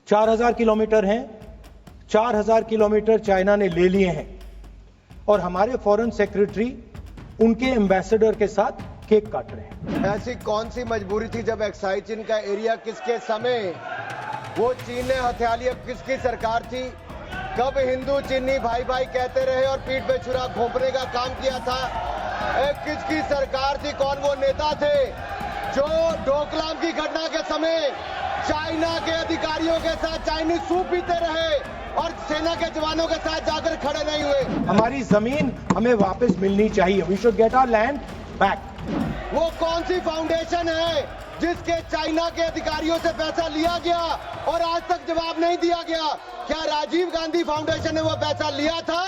4,000 kilometre हैं, 4,000 kilometre China ने ले लिए हैं और हमारे फॉरेन सेक्रेटरी उनके एम्बेसडर के साथ केक काट रहे हैं। ऐसी कौन सी मजबूरी थी जब एक्साइज चीन का एरिया किसके समय वो चीन ने हथिया लिया? किसकी सरकार थी? कब हिंदू चीनी भाई भाई कहते रहे और पीठ पे छुरा घोंपने का काम किया था? किसकी सरकार थी? कौन वो नेता थे जो डोकलाम की घटना के समय चाइना के अधिकारियों के साथ चाइनीज सूप पीते रहे और सेना के जवानों के साथ जाकर खड़े नहीं हुए? हमारी जमीन हमें वापस मिलनी चाहिए। We should get our land back. वो कौन सी फाउंडेशन है जिसके चाइना के अधिकारियों से पैसा लिया गया और आज तक जवाब नहीं दिया गया? क्या राजीव गांधी फाउंडेशन ने वो पैसा लिया था?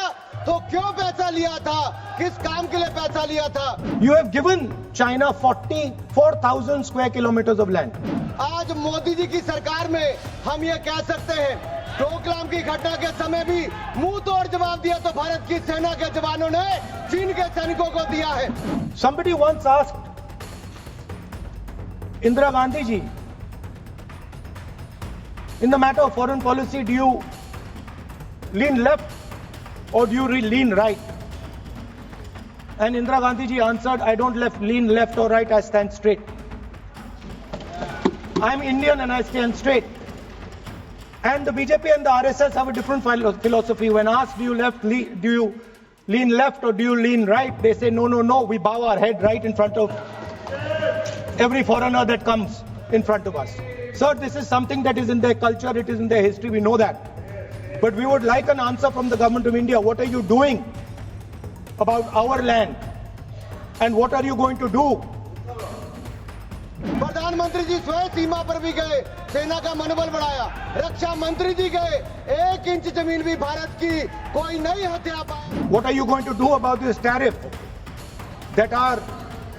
तो क्यों पैसा लिया था? किस काम के लिए पैसा लिया था? You have given China 44,000 square kilometers of land. आज मोदी जी की सरकार में हम ये कह सकते हैं, डोकलाम की घटना के समय भी मुंह तोड़ जवाब दिया तो भारत की सेना के जवानों ने चीन के सैनिकों को दिया है। Somebody once asked Indira Gandhi ji, in the matter of foreign policy, do you lean left or do you lean right? And Indira Gandhi ji answered, I don't lean left or right, I stand straight. I'm Indian and I stand straight. And the BJP and the RSS have a different philosophy. When asked, do you lean left or do you lean right? They say, no, we bow our head right in front of every foreigner that comes in front of us. Sir, this is something that is in their culture, it is in their history, we know that. But we would like an answer from the government of India. What are you doing about our land? And what are you going to do? प्रधानमंत्री जी स्वयं सीमा पर भी गए, सेना का मनोबल बढ़ाया। रक्षा मंत्री जी गए, 1 इंच जमीन भी भारत की कोई नहीं हथिया पाया। What are you going to do about this tariff that our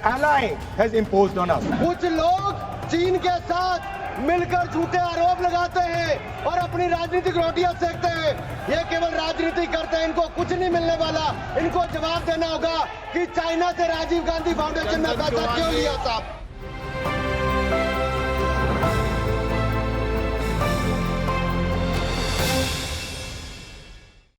ally has imposed on us? कुछ लोग चीन के साथ मिलकर झूठे आरोप लगाते हैं और अपनी राजनीतिक रोटियां सेकते हैं। ये केवल राजनीति करते हैं, इनको कुछ नहीं मिलने वाला। इनको जवाब देना होगा कि चाइना से राजीव गांधी फाउंडेशन ने पैसा क्यों लिया था।